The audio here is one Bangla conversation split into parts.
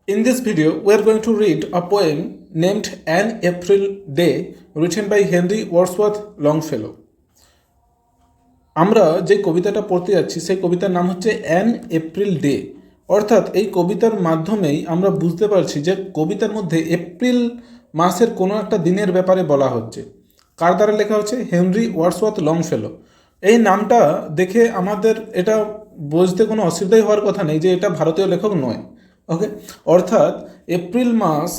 In this video, we are going to read a poem named An April Day, written by Henry Wadsworth Longfellow. আমরা যে কবিতাটা পড়তে যাচ্ছি সেই কবিতার নাম হচ্ছে অ্যান এপ্রিল ডে। অর্থাৎ এই কবিতার মাধ্যমেই আমরা বুঝতে পারছি যে কবিতার মধ্যে এপ্রিল মাসের কোনো একটা দিনের ব্যাপারে বলা হচ্ছে। কার দ্বারা লেখা হচ্ছে? Henry Wadsworth লংফেলো। এই নামটা দেখে আমাদের এটা বুঝতে কোনো অসুবিধাই হওয়ার কথা নেই যে এটা ভারতীয় লেখক নয়। ওকে, অর্থাৎ এপ্রিল মাস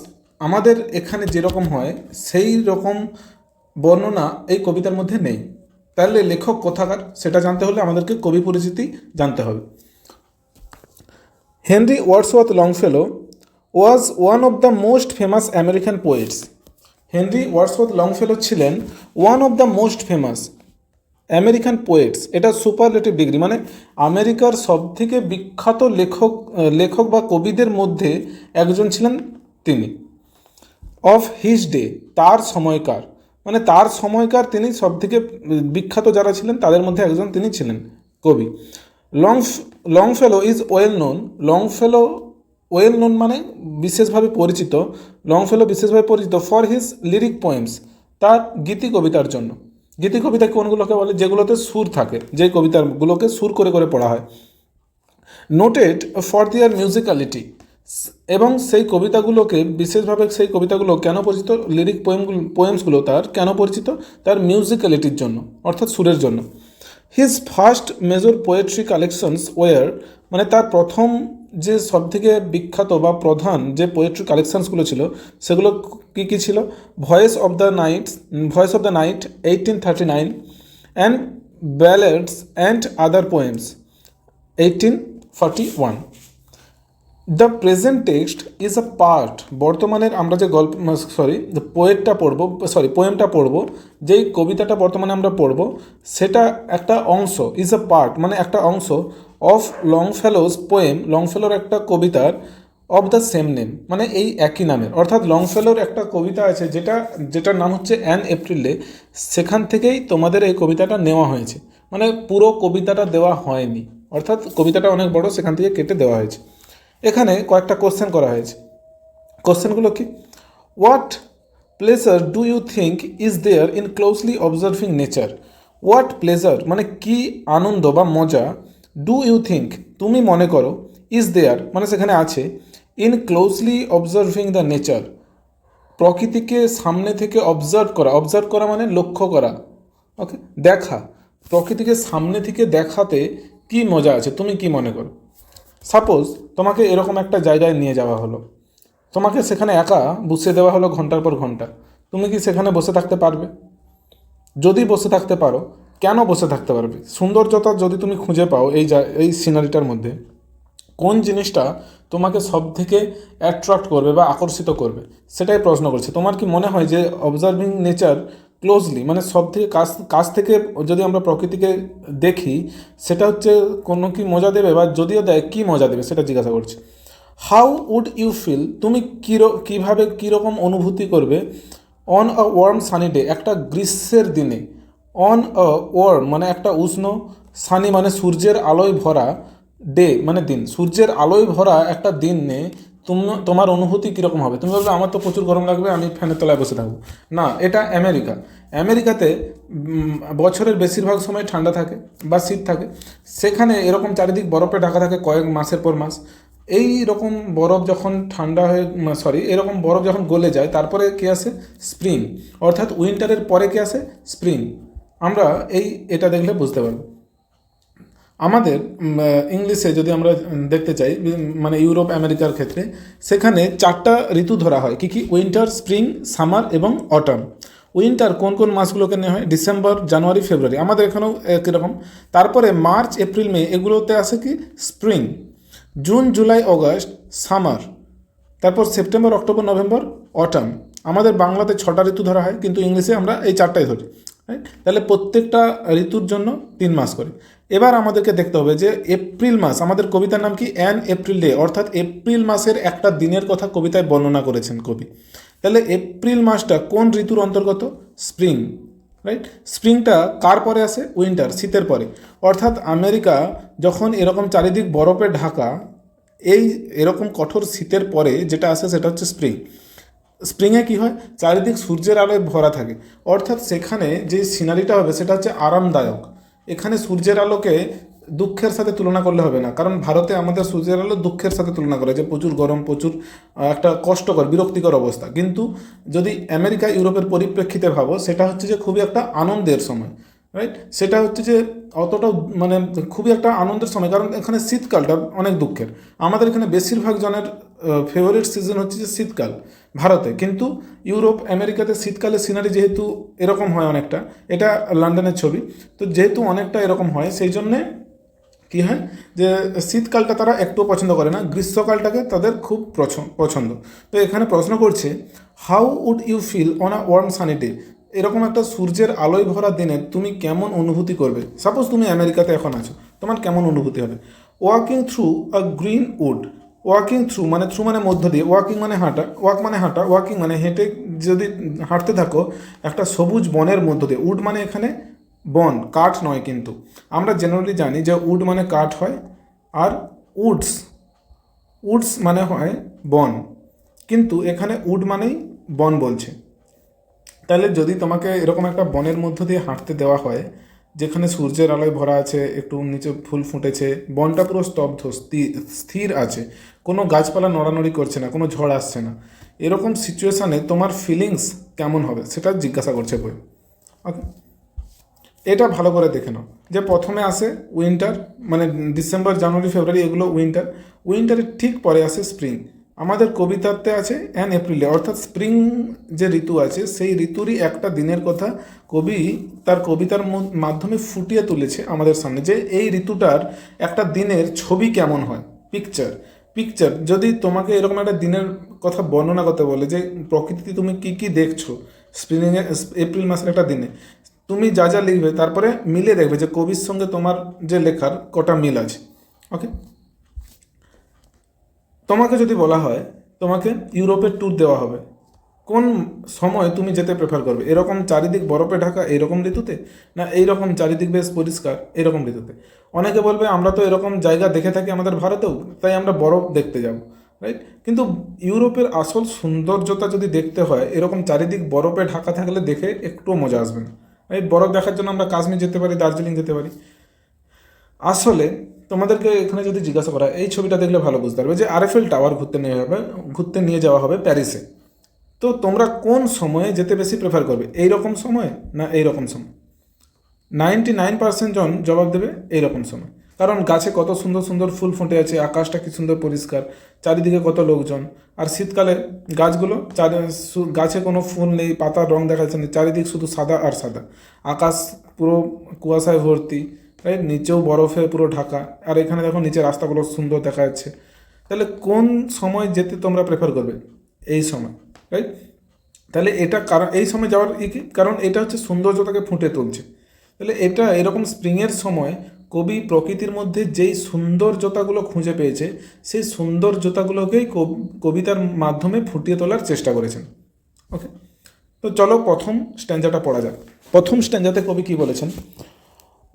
আমাদের এখানে যেরকম হয় সেই রকম বর্ণনা এই কবিতার মধ্যে নেই। তাহলে লেখক কোথাকার সেটা জানতে হলে আমাদেরকে কবি পরিচিতি জানতে হবে। Henry Wadsworth Longfellow was one of the most famous American poets. Henry Wadsworth Longfellow ছিলেন one of the most famous American poets. এটা সুপারলেটিভ ডিগ্রি, মানে আমেরিকার সবথেকে বিখ্যাত লেখক বা কবিদের মধ্যে একজন ছিলেন তিনি। অফ হিজ ডে, তার সময়কার, মানে তার সময়কার তিনি সবথেকে বিখ্যাত যারা ছিলেন তাদের মধ্যে একজন তিনি ছিলেন কবি। Longfellow is well known. Longfellow well known মানে বিশেষভাবে পরিচিত। লংফেলো বিশেষভাবে পরিচিত ফর হিজ লিরিক পোয়েমস, তার গীতি কবিতার জন্য। গীতি কবিতা কোনগুলোকে বলে? যেগুলোতে সুর থাকে, যে কবিতাগুলোকে সুর করে করে পড়া হয়। নোটেড ফর দিয়ার মিউজিক্যালিটি, এবং সেই কবিতাগুলোকে বিশেষভাবে সেই কবিতাগুলো কেন পরিচিত? লিরিক পোয়েমসগুলো তার কেন পরিচিত? তার মিউজিক্যালিটির জন্য, অর্থাৎ সুরের জন্য। His first major poetry collections were, মানে তার প্রথম যে সবথেকে বিখ্যাত বা প্রধান যে পোয়েট্রি কালেকশনসগুলো ছিল সেগুলো কী কী ছিল? Voice of the night 1839 and ballads and other poems 1841। The present text is a part, বর্তমানের আমরা যে পোয়েমটা পড়বো, যেই কবিতাটা বর্তমানে আমরা পড়বো সেটা একটা অংশ, ইজ আ পার্ট মানে একটা অংশ অফ লংফেলোস পোয়েম, লংফেলোর একটা কবিতার, অফ দ্য সেম নেম মানে এই একই নামের। অর্থাৎ লংফেলোর একটা কবিতা আছে যেটার নাম হচ্ছে অ্যান এপ্রিল ডে, সেখান থেকেই তোমাদের এই কবিতাটা নেওয়া হয়েছে। মানে পুরো কবিতাটা দেওয়া হয়নি, অর্থাৎ কবিতাটা অনেক বড়, সেখান থেকে কেটে দেওয়া হয়েছে। এখানে কয়েকটা কোশ্চেন করা হয়েছে। কোশ্চেনগুলো কি? What pleasure do you think is there in closely observing nature? What pleasure মানে কি আনন্দ বা মজা, ডু ইউ থিঙ্ক তুমি মনে করো, ইজ দেয়ার মানে সেখানে আছে, in closely observing the nature প্রকৃতিকে সামনে থেকে অবজার্ভ করা মানে লক্ষ্য করা, ওকে, দেখা, প্রকৃতিকে সামনে থেকে দেখাতে কি মজা আছে, তুমি কি মনে করো? সাপোজ তোমাকে এরকম একটা জায়গায় নিয়ে যাওয়া হলো, তোমাকে সেখানে একা বসিয়ে দেওয়া হলো ঘন্টার পর ঘন্টা, তুমি কি সেখানে বসে থাকতে পারবে? যদি বসে থাকতে পারো, কেন বসে থাকতে পারবে? সৌন্দর্যতা যদি তুমি খুঁজে পাও এই সিনারিটার মধ্যে, কোন জিনিসটা তোমাকে সব থেকে অ্যাট্রাক্ট করবে বা আকর্ষিত করবে, সেটাই প্রশ্ন করছে। তোমার কি মনে হয় যে অবজার্ভিং নেচার ক্লোজলি মানে সব থেকে কাছ থেকে যদি আমরা প্রকৃতিকে দেখি সেটা হচ্ছে কোনো কি মজা দেবে, বা যদিও দেয় কী মজা দেবে সেটা জিজ্ঞাসা করছে। হাউ উড ইউ ফিল, তুমি কীভাবে কীরকম অনুভূতি করবে, on a warm sunny day, একটা গ্রীষ্মের দিনে, অন আ ওয়ার্ম মানে একটা উষ্ণ, সানি মানে সূর্যের আলোয় ভরা, ডে মানে দিন, সূর্যের আলোয় ভরা একটা দিনে তোমার অনুভূতি কীরকম হবে? তুমি বলবে আমার তো প্রচুর গরম লাগবে, আমি ফ্যানের তলায় বসে থাকবো। না, এটা আমেরিকাতে বছরের বেশিরভাগ সময় ঠান্ডা থাকে বা শীত থাকে, সেখানে এরকম চারিদিক বরফে ঢাকা থাকে কয়েক মাসের পর মাস। এই রকম বরফ যখন এরকম বরফ যখন গলে যায় তারপরে কি আসে? স্প্রিং, অর্থাৎ উইন্টারের পরে কি আসে? স্প্রিং। আমরা এটা দেখলে বুঝতে পারবো। আমাদের ইংলিশে যদি আমরা দেখতে চাই, মানে ইউরোপ আমেরিকার ক্ষেত্রে সেখানে 4টা ঋতু ধরা হয়। কি কি? উইন্টার, স্প্রিং, সামার এবং অটাম। উইন্টার কোন কোন মাসগুলোকে নেওয়া হয়? ডিসেম্বর, জানুয়ারি, ফেব্রুয়ারি। আমাদের এখানেও কীরকম। তারপরে মার্চ, এপ্রিল, মে এগুলোতে আসে কি? Spring. June, July, August summer. তারপর সেপ্টেম্বর, অক্টোবর, নভেম্বর অটাম। আমাদের বাংলাতে 6টা ঋতু ধরা হয়, কিন্তু ইংলিশে আমরা এই 4টাই ধরি, রাইট? তাহলে প্রত্যেকটা ঋতুর জন্য 3 মাস করে। এবার আমাদেরকে দেখতে হবে যে এপ্রিল মাস, আমাদের কবিতার নাম কি? অ্যান এপ্রিল ডে, অর্থাৎ এপ্রিল মাসের একটা দিনের কথা কবিতায় বর্ণনা করেছেন কবি। তাহলে এপ্রিল মাসটা কোন ঋতুর অন্তর্গত? Spring, right? স্প্রিংটা কার পরে আসে? উইন্টার, শীতের পরে। অর্থাৎ আমেরিকা যখন এরকম চারিদিক বরফে ঢাকা এই এরকম কঠোর শীতের পরে যেটা আসে সেটা হচ্ছে স্প্রিং। স্প্রিংয়ে কী হয়, চারিদিক সূর্যের আলোয় ভরা থাকে, অর্থাৎ সেখানে যে সিনারিটা হবে সেটা হচ্ছে আরামদায়ক। এখানে সূর্যের আলোকে দুঃখের সাথে তুলনা করলে হবে না, কারণ ভারতে আমাদের সূর্যের আলো দুঃখের সাথে তুলনা করে যে প্রচুর গরম, প্রচুর একটা কষ্টকর বিরক্তিকর অবস্থা। কিন্তু যদি আমেরিকা ইউরোপের পরিপ্রেক্ষিতে ভাবো, সেটা হচ্ছে যে খুবই একটা আনন্দের সময়, রাইট? সেটা হচ্ছে যে অতটাও মানে খুবই একটা আনন্দের সময়, কারণ এখানে শীতকালটা অনেক দুঃখের। আমাদের এখানে বেশিরভাগ জনের ফেভারিট সিজন হচ্ছে যে শীতকাল ভারতে, কিন্তু ইউরোপ আমেরিকাতে শীতকালে সিনারি যেহেতু এরকম হয় অনেকটা, এটা লন্ডনের ছবি, তো যেহেতু অনেকটা এরকম হয় সেই জন্যে কী হয় যে শীতকালটা তারা একটু পছন্দ করে না, গ্রীষ্মকালটাকে তাদের খুব পছন্দ। তো এখানে প্রশ্ন করছে, how would you feel on a warm sunny day? এরকম একটা সূর্যের আলোয় ভরা দিনে তুমি কেমন অনুভূতি করবে? সাপোজ তুমি আমেরিকাতে এখন আছো, তোমার কেমন অনুভূতি হবে? Walking through a green wood. Walking through মানে মধ্য দিয়ে, ওয়াকিং মানে হাঁটা, ওয়াক মানে হাঁটা, ওয়াকিং মানে হেঁটে যদি হাঁটতে থাকো একটা সবুজ বনের মধ্য দিয়ে। উড মানে এখানে বন, কাঠ নয়। কিন্তু আমরা জেনারেলি জানি যে উড মানে কাঠ হয়, আর উডস উডস মানে হয় বন, কিন্তু এখানে উড মানেই বন বলছে। তাহলে যদি তোমাকে এরকম একটা বনের মধ্য দিয়ে হাঁটতে দেওয়া হয়, যেখানে সূর্যের আলোয় ভরা আছে, একটু নিচে ফুল ফুটেছে, বনটা পুরো স্তব্ধ, স্থির আছে, কোনো গাছপালা নড়ানড়ি করছে না, কোনো ঝড় আসছে না, এরকম সিচুয়েশানে তোমার ফিলিংস কেমন হবে সেটা জিজ্ঞাসা করছে বই। ওকে, এটা ভালো করে দেখে নাও যে প্রথমে আসে উইন্টার, মানে ডিসেম্বর, জানুয়ারি, ফেব্রুয়ারি এগুলো উইন্টার। উইন্টারের ঠিক পরে আসে স্প্রিং। আমাদের কবিতাতে আছে অ্যান এপ্রিলে, অর্থাৎ স্প্রিং যে ঋতু আছে সেই ঋতুরই একটা দিনের কথা কবি তার কবিতার মাধ্যমে ফুটিয়ে তুলেছে আমাদের সামনে, যে এই ঋতুটার একটা দিনের ছবি কেমন হয়। পিকচার যদি তোমাকে এরকম একটা দিনের কথা বর্ণনা করতে বলে, যে প্রকৃতি তুমি কি কি দেখছো স্প্রিংয়ে, এপ্রিল মাসের একটা দিনে, তুমি যা যা লিখবে তারপরে মিলে দেখবে যে কবির সঙ্গে তোমার যে লেখার কটা মিল আছে। ওকে, তোমাকে যদি বলা হয় তোমাকে ইউরোপের ট্যুর দেওয়া হবে, কোন সময় তুমি যেতে প্রেফার করবে? এরকম চারিদিক বরফে ঢাকা এইরকম ঋতুতে, না এইরকম চারিদিক বেশ পরিষ্কার এরকম ঋতুতে? অনেকে বলবে আমরা তো এরকম জায়গা দেখে থাকি আমাদের ভারতেও, তাই আমরা বরফ দেখতে যাব, রাইট? কিন্তু ইউরোপের আসল সৌন্দর্যতা যদি দেখতে হয়, এরকম চারিদিক বরফে ঢাকা থাকলে দেখে একটুও মজা আসবে না, রাইট? বরফ দেখার জন্য আমরা কাশ্মীর যেতে পারি, দার্জিলিং যেতে পারি। আসলে তোমাদেরকে এখানে যদি জিজ্ঞাসা করা, এই ছবিটা দেখলে ভালো বুঝতে পারবে যে আরএফএল টাওয়ার ঘুরতে নিয়ে যাওয়া হবে প্যারিসে। তো তোমরা কোন সময়ে যেতে বেশি প্রেফার করবে, এই রকম সময় না এই রকম সময়? 99% জন জবাব দেবে এইরকম সময়, কারণ গাছে কত সুন্দর সুন্দর ফুল ফুটে আছে, আকাশটা কি সুন্দর পরিষ্কার, চারিদিকে কত লোকজন। আর শীতকালে গাছগুলো গাছে কোনো ফুল নেই, পাতার রং দেখা যাচ্ছে না, চারিদিক শুধু সাদা আর সাদা, আকাশ পুরো কুয়াশায় ভর্তি, রাইট? নিচেও বরফে পুরো ঢাকা, আর এখানে দেখো নিচে রাস্তাগুলো সুন্দর দেখা যাচ্ছে। তাহলে কোন সময় যেতে তোমরা প্রেফার করবে? এই সময়, রাইট? তাহলে এটা কারণ এই সময় যাওয়ার কি কারণ, এটা হচ্ছে সৌন্দর্যতাকে ফুটে তুলছে। তাহলে এটা এরকম স্প্রিংয়ের সময় কবি প্রকৃতির মধ্যে যেই সৌন্দর্যতাগুলো খুঁজে পেয়েছে, সেই সৌন্দর্যতাগুলোকেই কবিতার মাধ্যমে ফুটিয়ে তোলার চেষ্টা করেছেন। ওকে, তো চলো প্রথম স্ট্যাঞ্জাটা পড়া যাক। প্রথম স্ট্যাঞ্জাতে কবি কি বলেছেন?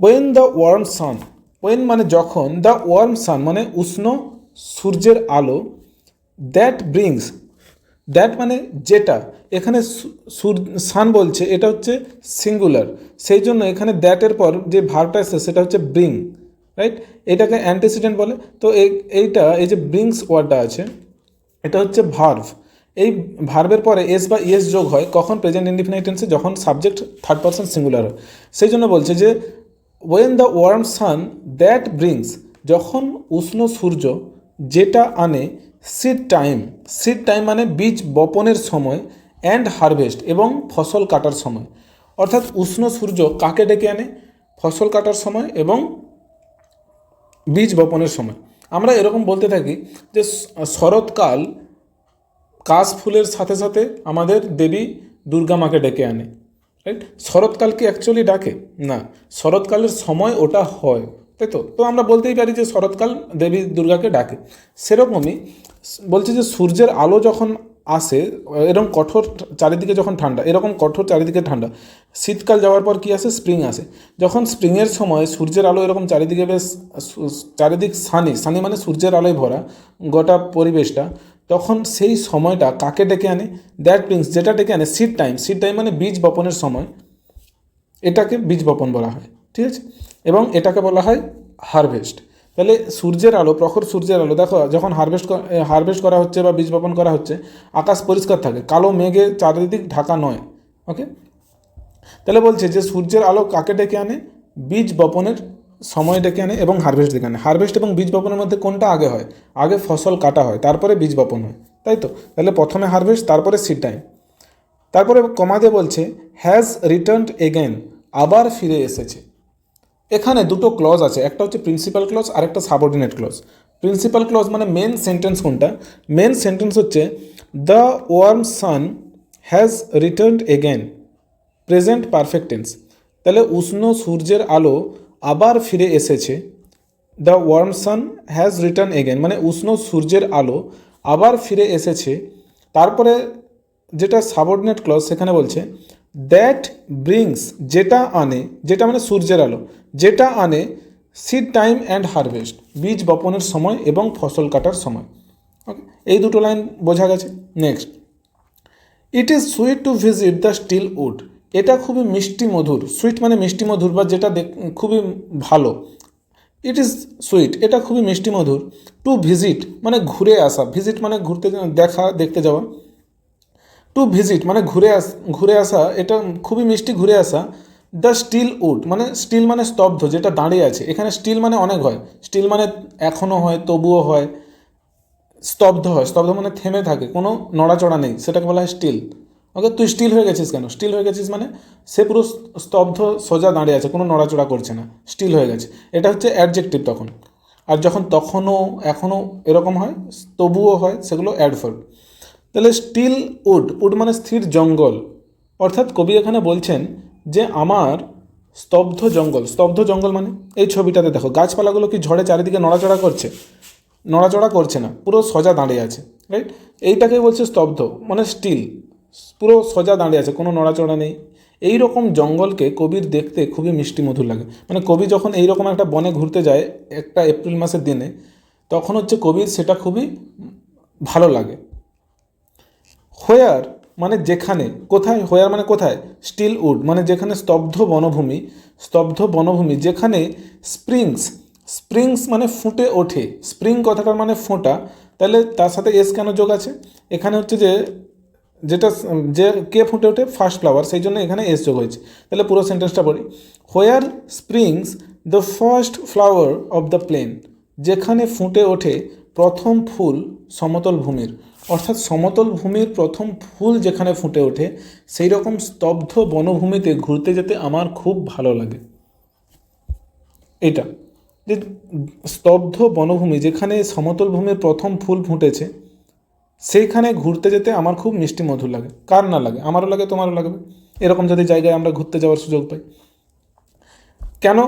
When the warm sun, when মানে যখন, দ্য ওয়ার্ম সান মানে উষ্ণ সূর্যের আলো, দ্যাট মানে যেটা, এখানে সান বলছে, এটা হচ্ছে সিঙ্গুলার, সেই জন্য এখানে দ্যাটের পর যে ভার্বটা এসেছে সেটা হচ্ছে ব্রিং, রাইট? এটাকে অ্যান্টিসিডেন্ট বলে। তো এই যে ব্রিংস ওয়ার্ডটা আছে, এটা হচ্ছে ভার্ভ। এই ভার্বের পরে এস বা ইএস যোগ হয় কখন? প্রেজেন্ট ইনডিফিনিট টেন্সে, যখন সাবজেক্ট থার্ড পারসন সিঙ্গুলার হয়। সেই জন্য বলছে যে when the warm sun that brings, যখন উষ্ণ সূর্য যেটা আনে, সিড টাইম মানে বীজ বপনের সময়, অ্যান্ড হারভেস্ট এবং ফসল কাটার সময়। অর্থাৎ উষ্ণ সূর্য কাকে ডেকে আনে? ফসল কাটার সময় এবং বীজ বপনের সময়। আমরা এরকম বলতে থাকি যে শরৎকাল কাশ ফুলের সাথে সাথে আমাদের দেবী দুর্গা মাকে ডেকে আনে, রাইট? শরৎকাল কি অ্যাকচুয়ালি ডাকে? না, শরৎকালের সময় ওটা হয়, তাই তো আমরা বলতেই পারি যে শরৎকাল দেবী দুর্গাকে ডাকে। সেরকমই বলছে যে সূর্যের আলো যখন আসে, এরকম কঠোর চারিদিকে যখন ঠান্ডা, এরকম কঠোর চারিদিকে ঠান্ডা, শীতকাল যাওয়ার পর কি আসে, স্প্রিং আসে। যখন স্প্রিংয়ের সময় সূর্যের আলো এরকম চারিদিকে বেশ চারিদিক সানি মানে সূর্যের আলোয় ভরা গোটা পরিবেশটা, তখন সেই সময়টা কাকে ডেকে আনে, দ্যাট ব্রিংস, যেটা ডেকে আনে সিড টাইম। সিড টাইম মানে বীজ বপনের সময়, এটাকে বীজ বপন বলা হয়, ঠিক আছে। এবং এটাকে বলা হয় হারভেস্ট। তাহলে সূর্যের আলো, প্রখর সূর্যের আলো, দেখো যখন হারভেস্ট করা হচ্ছে বা বীজ বপন করা হচ্ছে, আকাশ পরিষ্কার থাকে, কালো মেঘে চারিদিক ঢাকা নয়। ওকে, তাহলে বলছে যে সূর্যের আলো কাকে ডেকে আনে, বীজ বপনের সময় ডেকে আনে এবং হারভেস্ট ডেকে আনে। হারভেস্ট এবং বীজ বপনের মধ্যে কোনটা আগে হয়? আগে ফসল কাটা হয়, তারপরে বীজ বপন হয়, তাই তো। তাহলে প্রথমে হারভেস্ট, তারপরে সিড টাইম। তারপরে কমা দিয়ে বলছে হ্যাজ রিটার্নড এগেন, আবার ফিরে এসেছে। এখানে দুটো ক্লজ আছে, একটা হচ্ছে প্রিন্সিপাল ক্লজ আর একটা সাবঅর্ডিনেট ক্লজ। প্রিন্সিপাল ক্লজ মানে মেন সেন্টেন্স কোনটা? মেন সেন্টেন্স হচ্ছে the warm sun has returned again, present perfect tense. তাহলে উষ্ণ সূর্যের আলো আবার ফিরে এসেছে। The warm sun has return again মানে উষ্ণ সূর্যের আলো আবার ফিরে এসেছে। তারপরে যেটা সাবঅর্ডিনেট ক্লজ, সেখানে বলছে দ্যাট ব্রিংস, যেটা আনে, যেটা মানে সূর্যের আলো, যেটা আনে সিড টাইম অ্যান্ড হারভেস্ট, বীজ বপনের সময় এবং ফসল কাটার সময়। ওকে, এই দুটো লাইন বোঝা গেছে। Next, it is sweet to visit the still wood, এটা খুবই মিষ্টি মধুর। সুইট মানে মিষ্টি মধুর বা যেটা খুবই ভালো। ইট ইজ সুইট, এটা খুবই মিষ্টি মধুর। টু ভিজিট মানে ঘুরে আসা, ভিজিট মানে ঘুরতে, দেখা, দেখতে যাওয়া। টু ভিজিট মানে ঘুরে আসা, এটা খুবই মিষ্টি ঘুরে আসা। দ্য স্টিল উড মানে স্টিল মানে স্তব্ধ, যেটা দাঁড়িয়ে আছে। এখানে স্টিল মানে অনেক হয়, স্টিল মানে এখনও হয়, তবুও হয়। স্তব্ধ হয়, স্তব্ধ মানে থেমে থাকে, কোনো নড়াচড়া নেই, সেটাকে বলা হয় স্টিল। ওকে, তুই স্টিল হয়ে গেছিস কেন? স্টিল হয়ে গেছিস মানে সে পুরো স্তব্ধ সোজা দাঁড়িয়ে আছে, কোনো নড়াচড়া করছে না, স্টিল হয়ে গেছে। এটা হচ্ছে অ্যাডজেক্টিভ তখন। আর যখন তখনও, এখনও এরকম হয়, তবুও হয়, সেগুলো অ্যাডভার্ব। তাহলে স্টিল উড, উড মানে স্থির জঙ্গল। অর্থাৎ কবি এখানে বলছেন যে আমার স্তব্ধ জঙ্গল, স্তব্ধ জঙ্গল মানে এই ছবিটাতে দেখো, গাছপালাগুলো কি ঝড়ে চারিদিকে নড়াচড়া করছে? নড়াচড়া করছে না, পুরো সোজা দাঁড়িয়ে আছে, রাইট? এইটাকেই বলছে স্তব্ধ, মানে স্টিল, পুরো সোজা দাঁড়িয়ে আছে, কোনো নড়াচড়া নেই। এই রকম জঙ্গলকে কবির দেখতে খুবই মিষ্টি মধুর লাগে। মানে কবি যখন এইরকম একটা বনে ঘুরতে যায় একটা এপ্রিল মাসের দিনে, তখন হচ্ছে কবির সেটা খুবই ভালো লাগে। হোয়ার মানে যেখানে, কোথায়, হোয়ার মানে কোথায়, স্টিল উড মানে যেখানে স্তব্ধ বনভূমি, স্তব্ধ বনভূমি যেখানে স্প্রিংস, স্প্রিংস মানে ফুটে ওঠে, স্প্রিং কথাটার মানে ফোঁটা, তাহলে তার সাথে এস কেন যোগ আছে? এখানে হচ্ছে যে যেটা, যে কে ফুটে ওঠে, ফার্স্ট ফ্লাওয়ার, সেই জন্য এখানে এস যোগ হয়েছে। তাহলে পুরো সেন্টেন্সটা পড়ি, where springs the first flower of the plain, যেখানে ফুটে ওঠে প্রথম ফুল সমতল ভূমির। অর্থাৎ সমতল ভূমির প্রথম ফুল যেখানে ফুটে ওঠে, সেই রকম স্তব্ধ বনভূমিতে ঘুরতে যেতে আমার খুব ভালো লাগে। এটা যে স্তব্ধ বনভূমি যেখানে সমতল ভূমির প্রথম ফুল ফুটেছে, সেইখানে ঘুরতে যেতে আমার খুব মিষ্টি মধুর লাগে। কার না লাগে? আমারও লাগে, তোমারও লাগবে। এরকম যদি জায়গায় আমরা ঘুরতে যাওয়ার সুযোগ পাই। কেন?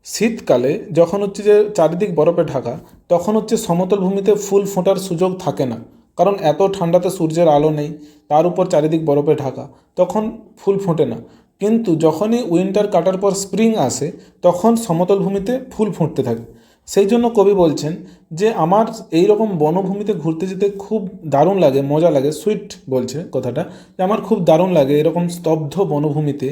শীতকালে যখন হচ্ছে যে চারিদিক বরফে ঢাকা, তখন হচ্ছে সমতল ভূমিতে ফুল ফোটার সুযোগ থাকে না, কারণ এত ঠান্ডাতে সূর্যের আলো নেই, তার উপর চারিদিক বরফে ঢাকা, তখন ফুল ফোটে না। কিন্তু যখনই উইন্টার কাটার পর স্প্রিং আসে, তখন সমতল ভূমিতে ফুল ফুটতে থাকে। সেই জন্য কবি বলছেন যে আমার এই রকম বনভূমিতে ঘুরতে যেতে খুব দারুণ লাগে, মজা লাগে। সুইট বলছে কথাটা, যে আমার খুব দারুণ লাগে এরকম স্তব্ধ বনভূমিতে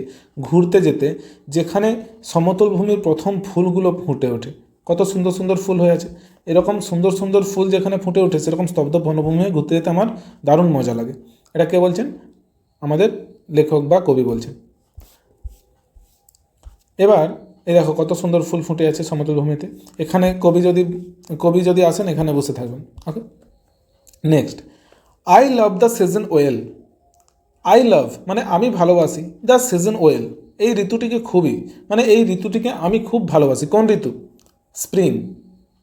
ঘুরতে যেতে, যেখানে সমতল ভূমির প্রথম ফুলগুলো ফুটে ওঠে। কত সুন্দর সুন্দর ফুল হয়ে আছে, এরকম সুন্দর সুন্দর ফুল যেখানে ফুটে ওঠে, সেরকম স্তব্ধ বনভূমি ঘুরতে যেতে আমার দারুণ মজা লাগে। এটা কে বলছেন? আমাদের লেখক বা কবি বলছেন। এবার এই দেখো কত সুন্দর ফুল ফুটে আছে সমতল ভূমিতে। এখানে কবি যদি আসেন, এখানে বসে থাকবেন। Okay, next, I love the season well. I love মানে আমি ভালোবাসি, দ্য সিজন ওয়েল এই ঋতুটিকে খুবই, মানে এই ঋতুটিকে আমি খুব ভালোবাসি। কোন ঋতু? স্প্রিং।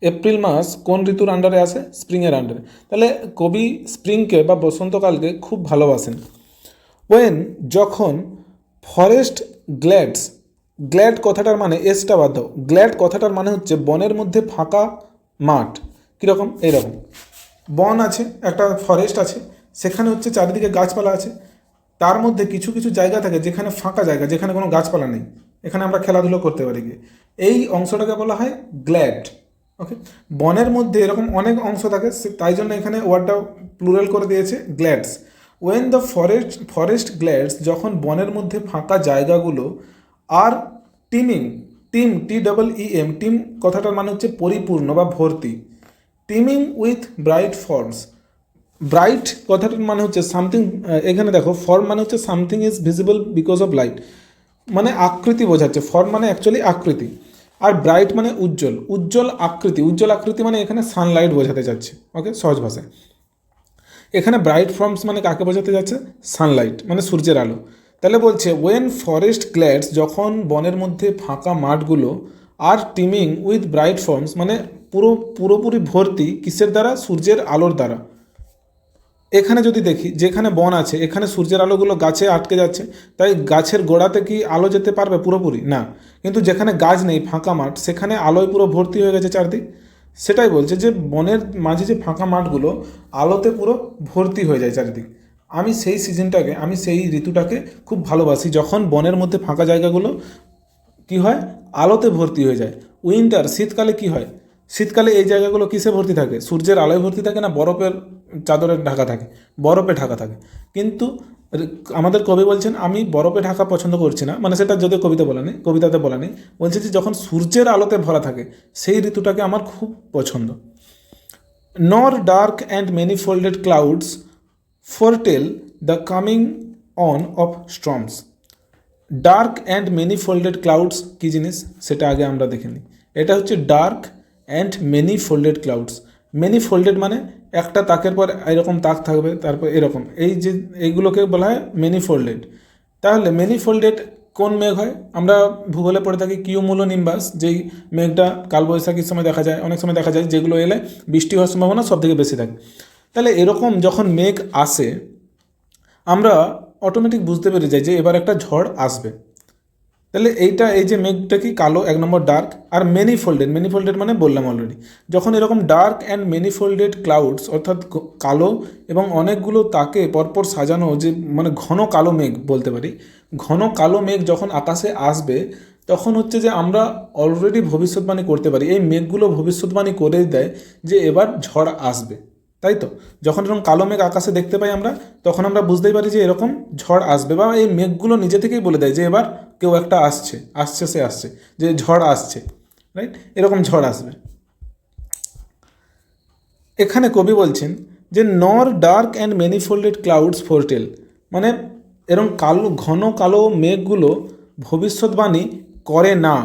এপ্রিল মাস কোন ঋতুর আন্ডারে আসে? স্প্রিংয়ের আন্ডারে। তাহলে কবি স্প্রিংকে বা বসন্তকালকে খুব ভালোবাসেন। ওয়েন যখন, ফরেস্ট গ্ল্যাডস, গ্ল্যাড কথাটার মানে এসটা বাদ দাও, গ্ল্যাড কথাটার মানে হচ্ছে বনের মধ্যে ফাঁকা মাঠ। কীরকম? এইরকম বন আছে, একটা ফরেস্ট আছে, সেখানে হচ্ছে চারিদিকে গাছপালা আছে। তার মধ্যে কিছু কিছু জায়গা থাকে যেখানে ফাঁকা জায়গা, যেখানে কোনো গাছপালা নেই, এখানে আমরা খেলাধুলো করতে পারি গিয়ে, এই অংশটাকে বলা হয় গ্ল্যাড। ওকে, বনের মধ্যে এরকম অনেক অংশ থাকে, তাই জন্য এখানে ওয়ার্ডটা প্লুরাল করে দিয়েছে glades. When the forest glades, যখন বনের মধ্যে ফাঁকা জায়গাগুলো আর টিমিং, TEEM, টিম কথাটার মানে হচ্ছে পরিপূর্ণ বা ভর্তি, টিমিং উইথ ব্রাইট ফর্মস। ব্রাইট কথাটার মানে হচ্ছে সামথিং, এখানে দেখো ফর্ম মানে হচ্ছে something is visible because of light, মানে আকৃতি বোঝাচ্ছে, ফর্ম মানে অ্যাকচুয়ালি আকৃতি, আর ব্রাইট মানে উজ্জ্বল, উজ্জ্বল আকৃতি মানে এখানে সানলাইট বোঝাতে যাচ্ছে। ওকে, সহজ ভাষায় এখানে ব্রাইট ফর্মস মানে কাকে বোঝাতে যাচ্ছে? সানলাইট মানে সূর্যের আলো। তাহলে বলছে ওয়েন ফরেস্ট গ্ল্যাডস, যখন বনের মধ্যে ফাঁকা মাঠগুলো আর টিমিং উইথ ব্রাইট ফর্মস মানে পুরোপুরি ভর্তি কিসের দ্বারা? সূর্যের আলোর দ্বারা। এখানে যদি দেখি যেখানে বন আছে এখানে সূর্যের আলোগুলো গাছে আটকে যাচ্ছে, তাই গাছের গোড়াতে কি আলো যেতে পারবে পুরোপুরি? না। কিন্তু যেখানে গাছ নেই, ফাঁকা মাঠ, সেখানে আলোয় পুরো ভর্তি হয়ে গেছে চারদিক। সেটাই বলছে যে বনের মাঝে যে ফাঁকা মাঠগুলো আলোতে পুরো ভর্তি হয়ে যায় চারিদিক। আমি সেই ঋতুটাকে খুব ভালোবাসি, যখন বনের মধ্যে ফাঁকা জায়গাগুলো কি হয়? আলোতে ভর্তি হয়ে যায়। উইন্টার, শীতকালে কি হয়? শীতকালে এই জায়গাগুলো কিসে ভর্তি থাকে? সূর্যের আলোয় ভর্তি থাকে না বরফের চাদরে ঢাকা থাকে, বরফে ঢাকা থাকে। কিন্তু আমাদের কবি বলছেন আমি বরফে ঢাকা পছন্দ করছি না, মানে সেটা যদিও কবিতাতে বলা নেই, বলছে যে যখন সূর্যের আলোতে ভরা থাকে সেই ঋতুটাকে আমার খুব পছন্দ। Nor dark and many folded clouds foretell the coming on of storms. Dark and many folded clouds কী জিনিস সেটা আগে আমরা দেখে নিই। এটা হচ্ছে dark and many folded clouds. Many folded মানে একটা তাকের পর এরকম তাক থাকবে, তারপর এরকম, এইগুলোকে বলা হয় মেনি ফোল্ডেড। তাহলে মেনি ফোল্ডেড কোন মেঘ হয়? আমরা ভূগোলে পড়ে থাকি কিউমুলোনিম্বাস, যেই মেঘটা কালবৈশাখীর সময় দেখা যায়, অনেক সময় দেখা যায়, যেগুলো এলে বৃষ্টি হওয়ার সম্ভাবনা সবথেকে বেশি থাকে। তাহলে এরকম যখন মেঘ আসে আমরা অটোমেটিক বুঝতে পেরে যাই যে এবার একটা ঝড় আসবে। তাহলে এই যে মেঘটা কি কালো, এক নম্বর ডার্ক, আর মেনি ফোল্ডেড মানে বললাম অলরেডি, যখন এরকম dark and many folded clouds অর্থাৎ কালো এবং অনেকগুলো তাকে পরপর সাজানো, যে মানে ঘন কালো মেঘ বলতে পারি, ঘন কালো মেঘ যখন আকাশে আসবে তখন হচ্ছে যে আমরা অলরেডি ভবিষ্যৎবাণী করতে পারি, এই মেঘগুলো ভবিষ্যৎবাণী করে দেয় যে এবার ঝড় আসবে। তাই তো, যখন এরকম কালো মেঘ আকাশে দেখতে পাই আমরা, তখন আমরা বুঝতেই পারি যে এরকম ঝড় আসবে, বা এই মেঘগুলো নিজে থেকেই বলে দেয় যে এবার কেউ একটা আসছে, যে ঝড় আসছে, রাইট? এরকম ঝড় আসবে। এখানে কবি বলছেন যে nor dark and many folded clouds foretell, মানে এরকম ঘন কালো মেঘগুলো ভবিষ্যৎবাণী করে না।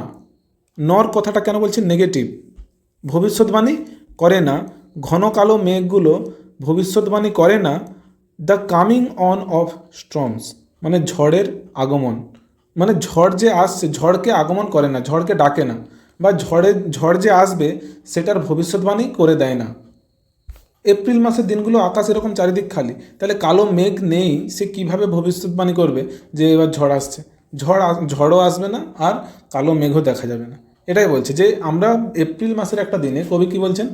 নর কথাটা কেন বলছি? নেগেটিভ, ভবিষ্যৎবাণী করে না, ঘন কালো মেঘগুলো ভবিষ্যৎবাণী করে না the coming on of storms, মানে ঝড়ের আগমন, মানে ঝড় যে আসছে ঝড়কে আগমন করে না, ঝড়কে ডাকে না, বা ঝড় যে আসবে সেটার ভবিষ্যৎবাণী করে দেয় না। এপ্রিল মাসের দিনগুলো আকাশ এরকম চারিদিক খালি, তাহলে কালো মেঘ নেই, সে কিভাবে ভবিষ্যৎবাণী করবে যে এবার ঝড় আসছে? ঝড়ও আসবে না আর কালো মেঘও দেখা যাবে না। এটাই বলছে যে আমরা এপ্রিল মাসের একটা দিনে, কবি কী বলছেন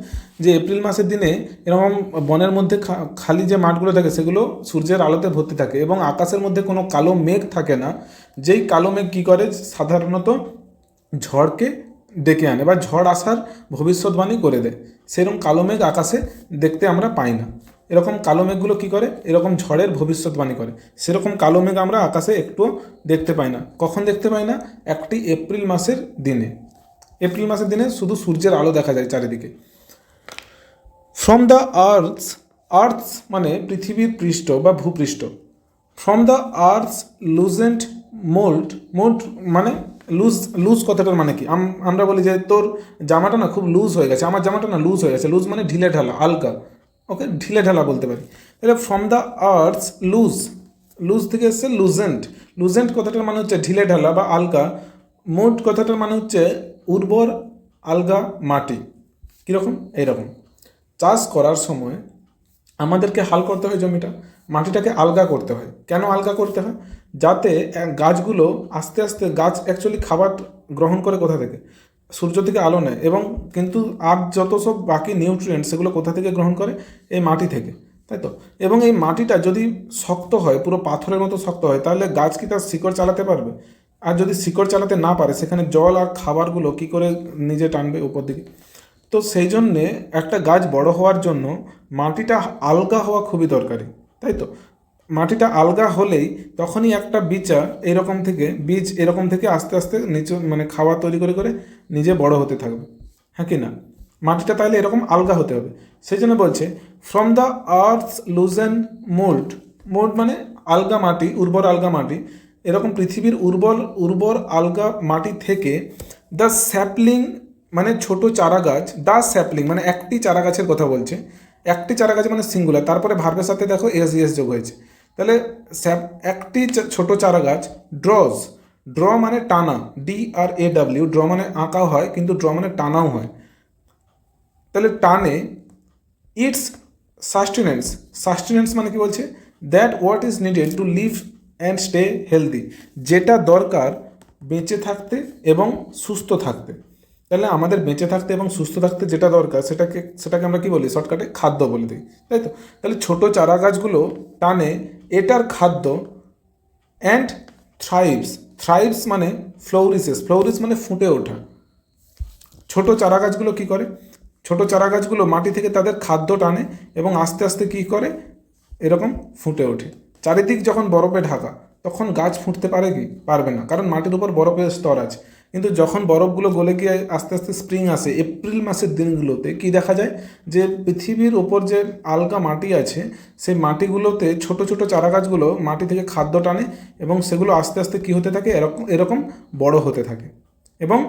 যে এপ্রিল মাসের দিনে এরকম বনের মধ্যে খালি যে মাঠগুলো থাকে সেগুলো সূর্যের আলোতে ভর্তি থাকে এবং আকাশের মধ্যে কোনো কালো মেঘ থাকে না, যেই কালো মেঘ কী করে সাধারণত ঝড়কে ডেকে আনে বা ঝড় আসার ভবিষ্যৎবাণী করে দেয়। সেরকম কালো মেঘ আকাশে দেখতে আমরা পাই না। এরকম কালো মেঘগুলো কী করে? এরকম ঝড়ের ভবিষ্যৎবাণী করে। সেরকম কালো মেঘ আমরা আকাশে একটুও দেখতে পাই না। কখন দেখতে পাই না? একটি এপ্রিল মাসের দিনে। এপ্রিল মাসের দিনে শুধু সূর্যের আলো দেখা যায় চারিদিকে। ফ্রম দ্য আর্থস মানে পৃথিবীর পৃষ্ঠ বা ভূপৃষ্ঠ। ফ্রম দ্য আর্থস লুজেন্ট মোল্ড মানে লুজ কথাটার মানে কি? আমরা বলি যে তোর জামাটা না খুব লুজ হয়ে গেছে, আমার জামাটা না লুজ হয়ে গেছে। লুজ মানে ঢিলে ঢালা, হালকা। ওকে, ঢিলে ঢালা বলতে পারি। তাহলে ফ্রম দ্য আর্থস লুজ থেকে এসছে লুজেন্ট কথাটার মানে হচ্ছে ঢিলে ঢালা বা আলগা। মোল্ড কথাটার মানে হচ্ছে উর্বর আলগা মাটি। কীরকম? এইরকম চাষ করার সময় আমাদেরকে হাল করতে হয় জমিটা, মাটিটাকে আলগা করতে হয়। কেন আলগা করতে হয়? যাতে গাছগুলো আস্তে আস্তে, গাছ অ্যাকচুয়ালি খাবার গ্রহণ করে কোথা থেকে? সূর্য থেকে আলো নেয়, এবং কিন্তু আর যত সব বাকি নিউট্রিয়েন্টস সেগুলো কোথা থেকে গ্রহণ করে? এই মাটি থেকে। তাই তো। এবং এই মাটিটা যদি শক্ত হয়, পুরো পাথরের মতো শক্ত হয়, তাহলে গাছ কি তার শিকড় চালাতে পারবে? আর যদি শিকড় চালাতে না পারে, সেখানে জল আর খাবারগুলো কি করে নিজে টানবে উপর দিকে? তো সেই জন্যে একটা গাছ বড় হওয়ার জন্য মাটিটা আলগা হওয়া খুবই দরকারি, তাই তো। মাটিটা আলগা হলেই তখনই একটা বীজ এরকম থেকে আস্তে আস্তে নিচে মানে খাবার তৈরি করে করে নিজে বড় হতে থাকবে, হ্যাঁ কি না? মাটিটা তাহলে এরকম আলগা হতে হবে। সেই জন্য বলছে from the earth's loosen mould. Mould মানে আলগা মাটি, উর্বর আলগা মাটি। এরকম পৃথিবীর উর্বর আলগা মাটি থেকে দ্য স্যাপলিং মানে ছোট চারা গাছ, দ্য স্যাপলিং মানে একটি চারা গাছের কথা বলছে। একটি চারা গাছ মানে সিঙ্গুলার, তারপরে ভার্বের সাথে দেখো এস যোগ হয়েছে। তাহলে একটি ছোট চারা গাছ ড্র মানে টানা, DRAW, ড্র মানে আঁকাও হয়, কিন্তু ড্র মানে টানাও হয়। তাহলে টানে ইটস সাস্টেনেন্স মানে কি বলছে? That what is needed to live and stay healthy, যেটা দরকার বেঁচে থাকতে এবং সুস্থ থাকতে। তাহলে আমাদের বেঁচে থাকতে এবং সুস্থ থাকতে যেটা দরকার সেটাকে আমরা কি বলি? শর্টকাটে খাদ্য বলে দিই, তাই তো। তাহলে ছোট চারা গাছগুলো টানে এটার খাদ্য, অ্যান্ড থ্রাইভস মানে ফ্লোরিস মানে ফুটে ওঠা। ছোট চারা গাছগুলো কী করে? ছোট চারা গাছগুলো মাটি থেকে তাদের খাদ্য টানে এবং আস্তে আস্তে কী করে? এরকম ফুটে ওঠে। চারিদিক যখন বরফে ঢাকা, তখন গাছ ফুটতে পারে কি? পারবে না, কারণ মাটির উপর বরফের স্তর আছে। কিন্তু যখন বরফগুলো গলে গিয়ে আস্তে আস্তে স্প্রিং আসে, এপ্রিল মাসের দিনগুলোতে কি দেখা যায়? যে পৃথিবীর ওপর যে আলগা মাটি আছে, সেই মাটিগুলোতে ছোট ছোট চারা গাছগুলো মাটি থেকে খাদ্য টানে এবং সেগুলো আস্তে আস্তে কী হতে থাকে? এরকম বড় হতে থাকে। এবং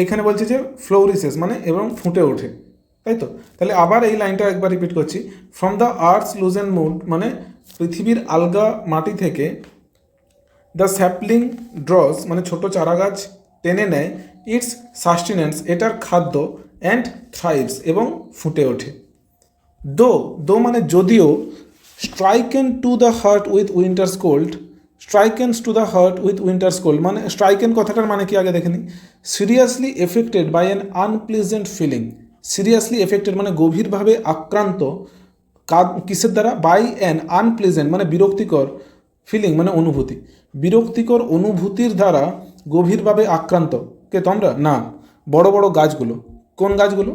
এখানে বলছে যে ফ্লোরিসেস মানে এবং ফুটে ওঠে, তাই তো। তাহলে আবার এই লাইনটা একবার রিপিট করছি। From the earth's loosen mood মানে পৃথিবীর আলগা মাটি থেকে দ্য স্যাপলিং ড্রস মানে ছোট চারা গাছ টেনে নেয় ইটস সাস্টেনেন্স এটার খাদ্য, অ্যান্ড থ্রাইভস এবং ফুটে ওঠে। দো মানে যদিও, stricken to the heart with winter's cold, মানে স্ট্রাইকেন কথাটার মানে কি আগে দেখে নিই। Seriously affected by an unpleasant feeling. Seriously affected মানে গভীরভাবে আক্রান্ত, কিসের দ্বারা? বাই অ্যান আনপ্লেজেন্ট মানে বিরক্তিকর, ফিলিং মানে অনুভূতি, বিরক্তিকর অনুভূতির দ্বারা গভীরভাবে আক্রান্ত। কে তোমরা? না, বড় বড় গাছগুলো। কোন গাছগুলো?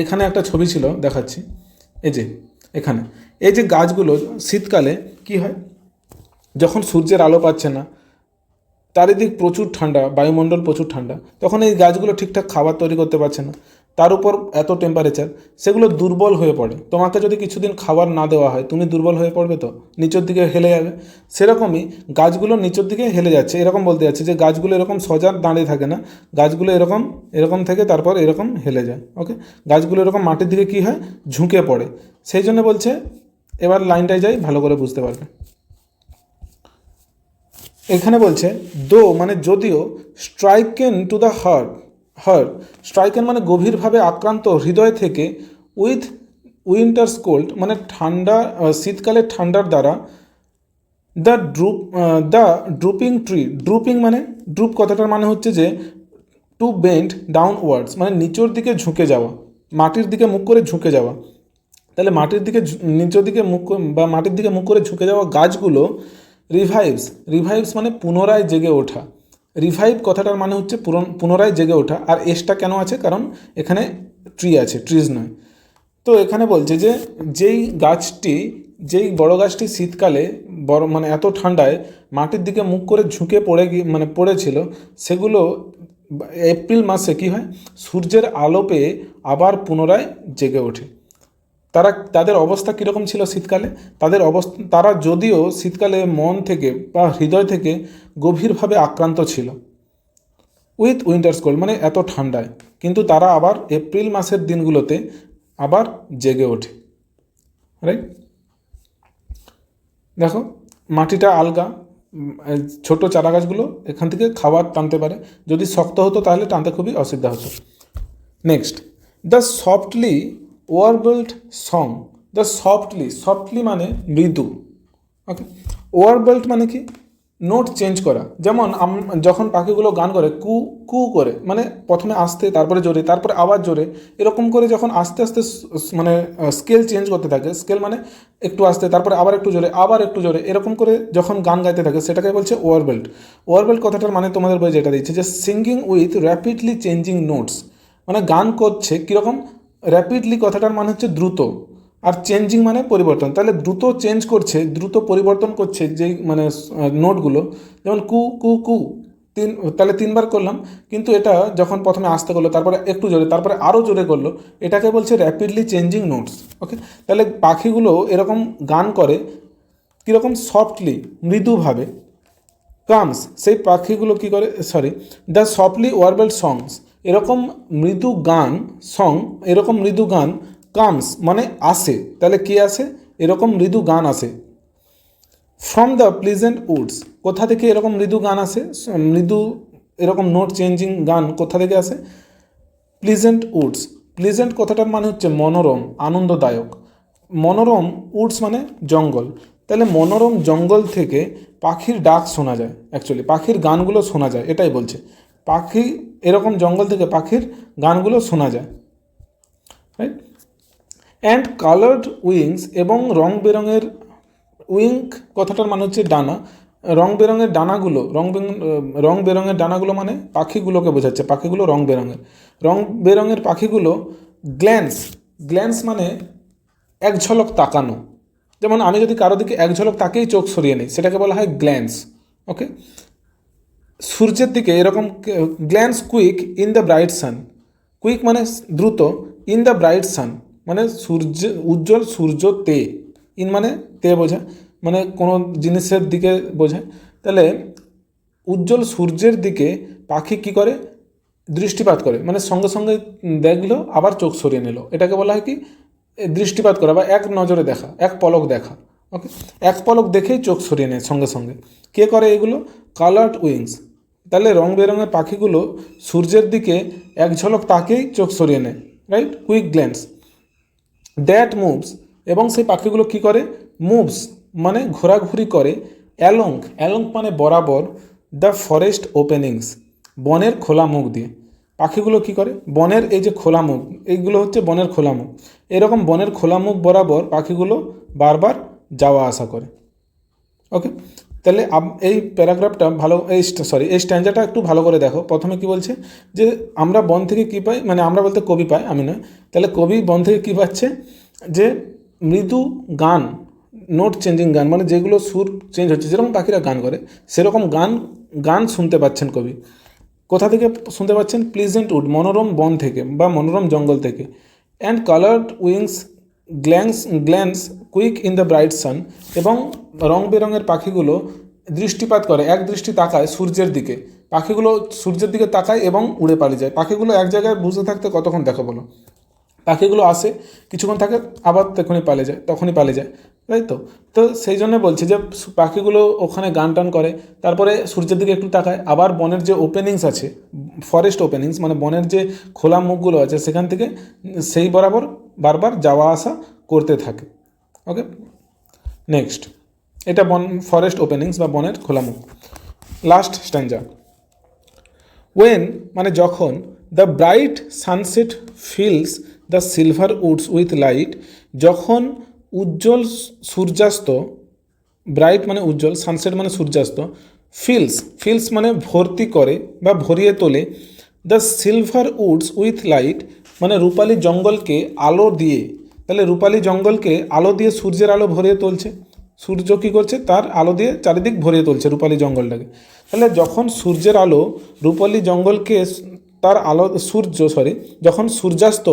এখানে একটা ছবি ছিল, দেখাচ্ছি। এখানে এই যে গাছগুলো শীতকালে কি হয়? যখন সূর্যের আলো পাচ্ছে না, চারিদিক প্রচুর ঠান্ডা, বায়ুমণ্ডল প্রচুর ঠান্ডা, তখন এই গাছগুলো ঠিকঠাক খাবার তৈরি করতে পারছে না, তার উপর এত টেম্পারেচার, সেগুলো দুর্বল হয়ে পড়ে। তোমাকে যদি কিছুদিন খাবার না দেওয়া হয়, তুমি দুর্বল হয়ে পড়বে, তো নিচের দিকে হেলে যাবে। সেরকমই গাছগুলো নিচের দিকে হেলে যাচ্ছে, এরকম বলতে যাচ্ছে যে গাছগুলো এরকম সোজা দাঁড়িয়ে থাকে না, গাছগুলো এরকম থেকে তারপর এরকম হেলে যায়। ওকে, গাছগুলো এরকম মাটির দিকে কী হয়? ঝুঁকে পড়ে। সেই জন্য বলছে, এবার লাইনটায় যাই, ভালো করে বুঝতে পারবে। এখানে বলছে দো মানে যদিও, stricken to the heart, stricken মানে গভীরভাবে আক্রান্ত হৃদয় থেকে, উইথ উইন্টার্স কোল্ড মানে শীতকালের ঠান্ডার দ্বারা, দ্য ড্রুপিং ট্রি, ড্রুপ কথাটার মানে হচ্ছে যে টু বেন্ড ডাউনওয়ার্ডস মানে নিচের দিকে ঝুঁকে যাওয়া, মাটির দিকে মুখ করে ঝুঁকে যাওয়া। তাহলে নিচের দিকে মাটির দিকে মুখ করে ঝুঁকে যাওয়া গাছগুলো রিভাইভস মানে পুনরায় জেগে ওঠা। রিভাইভ কথাটার মানে হচ্ছে পুনরায় জেগে ওঠা। আর এসটা কেন আছে? কারণ এখানে ট্রি আছে, ট্রিজ নয়। তো এখানে বলছে যে যেই বড় গাছটি শীতকালে মানে এত ঠান্ডায় মাটির দিকে মুখ করে ঝুঁকে পড়েছিল, সেগুলো এপ্রিল মাসে কি হয়? সূর্যের আলো পেয়ে আবার পুনরায় জেগে ওঠে। তাদের অবস্থা কীরকম ছিল শীতকালে? তারা যদিও শীতকালে মন থেকে বা হৃদয় থেকে গভীরভাবে আক্রান্ত ছিল, উইথ উইন্টার্স কোল্ড মানে এত ঠান্ডায়, কিন্তু তারা আবার এপ্রিল মাসের দিনগুলোতে আবার জেগে ওঠে। রাইট? দেখো, মাটিটা আলগা, ছোট চারা গাছগুলো এখান থেকে খাবার টানতে পারে। যদি শক্ত হতো তাহলে টানতে খুবই অসুবিধা হতো। Next, the softly warbled song. The softly মানে মৃদু। ওকে, ওয়ার্বল্ড মানে কি? নোট চেঞ্জ করা, যেমন যখন পাখিগুলো গান করে কু কু করে, মানে প্রথমে আস্তে তারপরে জোরে তারপরে আবার জোরে, এরকম করে যখন আস্তে আস্তে মানে স্কেল চেঞ্জ করতে থাকে, স্কেল মানে একটু আস্তে তারপরে আবার একটু জোরে আবার একটু জোরে, এরকম করে যখন গান গাইতে থাকে সেটাকে বলছে ওভারবেল্ট। ওভারবেল্ট কথাটার মানে তোমাদের বই যেটা দিচ্ছে যে singing with rapidly changing notes, মানে গান করছে কীরকম, র্যাপিডলি কথাটার মানে হচ্ছে দ্রুত, আর চেঞ্জিং মানে পরিবর্তন, তাহলে দ্রুত চেঞ্জ করছে, দ্রুত পরিবর্তন করছে যেই মানে নোটগুলো, যেমন কু কু কু তাহলে 3বার করলাম, কিন্তু এটা যখন প্রথমে আস্তে করলো তারপরে একটু জোরে তারপরে আরও জোরে করলো, এটাকে বলছে র্যাপিডলি চেঞ্জিং নোটস। ওকে, তাহলে পাখিগুলো এরকম গান করে কীরকম, সফটলি মৃদুভাবে। কামস, সেই পাখিগুলো কী করে, সরি, দ্য সফটলি ওয়ারবেল সংস, এরকম মৃদু গান, সং এরকম মৃদু গান, কামস মানে আসে, তাহলে কি আসে, এরকম মৃদু গান আসে। ফ্রম দ্য প্লিজেন্ট উডস, কোথা থেকে এরকম মৃদু গান আসে, মৃদু এরকম নোট চেঞ্জিং গান কোথা থেকে আসে, প্লিজেন্ট উডস। প্লিজেন্ট কথাটার মানে হচ্ছে মনোরম, আনন্দদায়ক। মনোরম উডস মানে জঙ্গল, তাহলে মনোরম জঙ্গল থেকে পাখির ডাক শোনা যায়, অ্যাকচুয়ালি পাখির গানগুলো শোনা যায়, এটাই বলছে, পাখি এরকম জঙ্গল থেকে পাখির গানগুলো শোনা যায়, রাইট। অ্যান্ড কালার্ড উইংস, এবং রং বেরঙের, উইঙ্ক কথাটার মানে হচ্ছে ডানা, রং বেরঙের ডানাগুলো, রং বেরঙের ডানাগুলো মানে পাখিগুলোকে বোঝাচ্ছে, পাখিগুলো রং বেরঙের পাখিগুলো গ্ল্যান্স, গ্ল্যান্স মানে এক ঝলক তাকানো, যেমন আমি যদি কারো দিকে এক ঝলক তাকেই চোখ সরিয়ে নিই সেটাকে বলা হয় গ্ল্যান্স। ওকে, সূর্যের দিকে এরকম glance quick in the bright sun, quick মানে দ্রুত, ইন দ্য ব্রাইট সান মানে সূর্য, উজ্জ্বল সূর্যতে, ইন মানে তে বোঝায়, মানে কোনো জিনিসের দিকে বোঝায়, তাহলে উজ্জ্বল সূর্যের দিকে পাখি কি করে, দৃষ্টিপাত করে, মানে সঙ্গে সঙ্গে দেখলো আবার চোখ সরিয়ে নিল, এটাকে বলা হয় কি, দৃষ্টিপাত করা বা এক নজরে দেখা, এক পলক দেখা। ওকে, এক পলক দেখেই চোখ সরিয়ে নেয় সঙ্গে সঙ্গে, কে করে এগুলো, কালার্ড উইংস। তাহলে রং বেরঙের পাখিগুলো সূর্যের দিকে এক ঝলক তাকেই চোখ সরিয়ে নেয়, right, quick glance. That moves, এবং সেই পাখিগুলো কি করে, মুভস মানে ঘোরাঘুরি করে, অ্যালং, অ্যালং মানে বরাবর, দ্য ফরেস্ট ওপেনিংস বনের খোলা মুখ দিয়ে, পাখিগুলো কি করে, বনের এই যে খোলা মুখ, এইগুলো হচ্ছে বনের খোলা মুখ, এরকম বনের খোলা মুখ বরাবর পাখিগুলো বারবার যাওয়া আসা করে। ওকে, তাহলে এই প্যারাগ্রাফটা ভালো, এই স্ট্যান্ডাটা একটু ভালো করে দেখো। প্রথমে কি বলছে যে আমরা বন থেকে কী পাই, মানে আমরা বলতে কবি পাই, আমি নয়, তাহলে কবি বন থেকে কী পাচ্ছে, যে মৃদু গান, নোট চেঞ্জিং গান, মানে যেগুলো সুর চেঞ্জ হচ্ছে, যেরকম পাখিরা গান করে সেরকম গান শুনতে পাচ্ছেন কবি। কোথা থেকে শুনতে পাচ্ছেন, প্লিজেন্ট উড মনোরম বন থেকে বা মনোরম জঙ্গল থেকে। And coloured wings glance quick in the bright sun, এবং রং বেরঙের পাখিগুলো দৃষ্টিপাত করে, এক দৃষ্টি তাকায় সূর্যের দিকে, পাখিগুলো সূর্যের দিকে তাকায় এবং উড়ে পালিয়ে যায়। পাখিগুলো এক জায়গায় বসে থাকতে কতক্ষণ দেখো বলো, পাখিগুলো আসে কিছুক্ষণ থাকে আবার তখনই পালিয়ে যায়, তাই তো। তো সেই জন্য বলছি যে পাখিগুলো ওখানে গান টান করে, তারপরে সূর্যের দিকে একটু তাকায়, আবার বনের যে ওপেনিংস আছে, ফরেস্ট ওপেনিংস মানে বনের যে খোলা মুখগুলো আছে সেখান থেকে সেই বরাবর বারবার যাওয়া আসা করতে থাকে। ওকে, নেক্সট, এটা ফরেস্ট ওপেনিংস বা বনের খোলা মুখ। লাস্ট স্ট্যান্ডার, ওয়েন মানে যখন, the bright sunset feels the silver Woods with light, যখন উজ্জ্বল সূর্যাস্ত, ব্রাইট মানে উজ্জ্বল, সানসেট মানে সূর্যাস্ত, ফিলস মানে ভর্তি করে বা ভরিয়ে তোলে, the silver Woods with light মানে রূপালী জঙ্গলকে আলো দিয়ে, তাহলে রূপালী জঙ্গলকে আলো দিয়ে সূর্যের আলো ভরিয়ে তুলছে, সূর্য কী করছে, তার আলো দিয়ে চারিদিক ভরিয়ে তুলছে রূপালী জঙ্গলটাকে। তাহলে যখন সূর্যের আলো রূপালী জঙ্গলকে তার আলো, যখন সূর্যাস্ত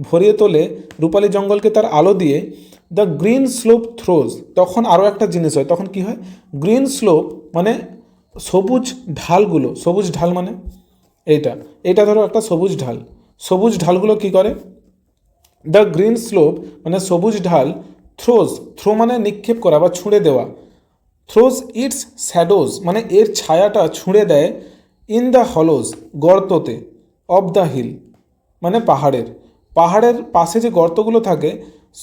ভরিয়ে তোলে রূপালী জঙ্গলকে তার আলো দিয়ে, দ্য গ্রিন স্লোপ থ্রোজ, তখন আরও একটা জিনিস হয়, তখন কি হয়, গ্রিন স্লোপ মানে সবুজ ঢালগুলো, সবুজ ঢাল মানে এইটা ধরো একটা সবুজ ঢালগুলো কি করে, দ্য গ্রিন স্লোপ মানে সবুজ ঢাল, থ্রো মানে নিক্ষেপ করা বা ছুঁড়ে দেওয়া, থ্রোজ ইটস শ্যাডোজ মানে এর ছায়াটা ছুঁড়ে দেয়, ইন দ্য হলোজ গর্ততে, অফ দ্য হিল মানে পাহাড়ের পাশে যে গর্তগুলো থাকে,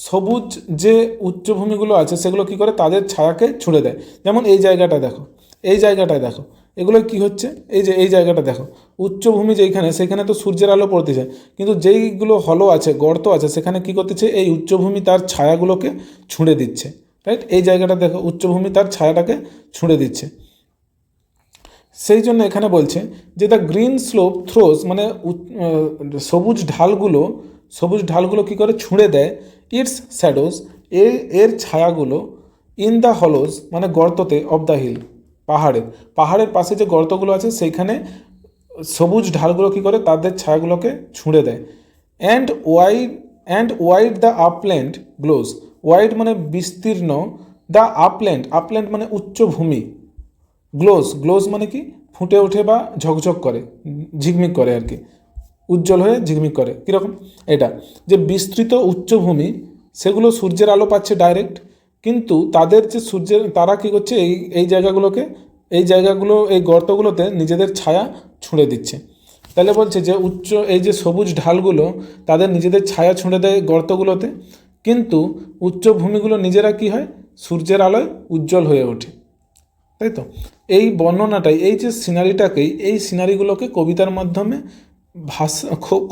সবুজ যে উচ্চভূমিগুলো আছে সেগুলো কি করে তাদের ছায়াকে ছুঁড়ে দেয়। যেমন এই জায়গাটা দেখো, এই জায়গাটায় দেখো এগুলো কি হচ্ছে, এই যে এই জায়গাটা দেখো উচ্চভূমি যেখানে সেখানে তো সূর্যের আলো পড়তেছে, কিন্তু যেইগুলো হলো আছে গর্ত আছে সেখানে কি করতেছে এই উচ্চভূমি তার ছায়াগুলোকে ছুঁড়ে দিচ্ছে, রাইট। এই জায়গাটা দেখো উচ্চভূমি তার ছায়াটাকে ছুঁড়ে দিচ্ছে। সেই জন্য এখানে বলছে যে দ্য গ্রিন স্লোপ থ্রোস মানে সবুজ ঢালগুলো কী করে ছুঁড়ে দেয় ইটস শ্যাডোজ এর ছায়াগুলো ইন দ্য হলোজ মানে গর্ততে অফ দ্য হিল পাহাড়ের পাশে যে গর্তগুলো আছে সেইখানে সবুজ ঢালগুলো কী করে তাদের ছায়াগুলোকে ছুঁড়ে দেয়। And wide the upland gloss, wide মানে বিস্তীর্ণ, দ্য আপল্যান্ড মানে উচ্চভূমি, গ্লোজ মানে কি ফুটে ওঠে বা ঝকঝক করে, ঝিকমিক করে আর কি, উজ্জ্বল হয়ে ঝিকমিক করে। কীরকম এটা যে বিস্তৃত উচ্চভূমি সেগুলো সূর্যের আলো পাচ্ছে ডাইরেক্ট, কিন্তু তাদের যে তারা কী করছে এই গর্তগুলোতে নিজেদের ছায়া ছুঁড়ে দিচ্ছে। তাহলে বলছে যে এই যে সবুজ ঢালগুলো তাদের নিজেদের ছায়া ছুঁড়ে দেয় গর্তগুলোতে, কিন্তু উচ্চভূমিগুলো নিজেরা কি হয় সূর্যের আলোয় উজ্জ্বল হয়ে ওঠে, তাই তো। এই বর্ণনাটাই এই যে এই সিনারিগুলোকে কবিতার মাধ্যমে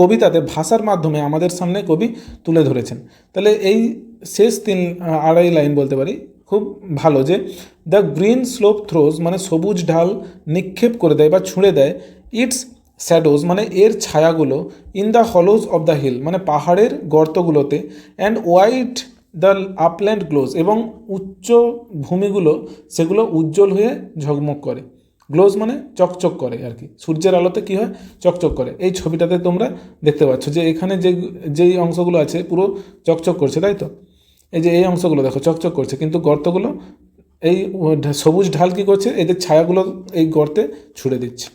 কবিতাতে ভাষার মাধ্যমে আমাদের সামনে কবি তুলে ধরেছেন। তাহলে এই শেষ 3-2.5 লাইন বলতে পারি খুব ভালো, যে দ্য গ্রিন স্লোপ থ্রোজ মানে সবুজ ঢাল নিক্ষেপ করে দেয় বা ছুঁড়ে দেয় ইটস শ্যাডোজ মানে এর ছায়াগুলো in the hollows of the hill মানে পাহাড়ের গর্তগুলোতে, and wide the upland glows এবং উচ্চ ভূমিগুলো সেগুলো উজ্জ্বল হয়ে ঝকমক করে। গ্লোজ মানে চকচক করে আর কি, সূর্যের আলোতে কী হয় চকচক করে। এই ছবিটাতে তোমরা দেখতে পাচ্ছ যে এখানে যেই অংশগুলো আছে পুরো চকচক করছে, তাই তো। এই যে এই অংশগুলো দেখো চকচক করছে, কিন্তু গর্তগুলো এই সবুজ ঢাল কী করছে এদের ছায়াগুলো এই গর্তে ছুড়ে দিচ্ছে।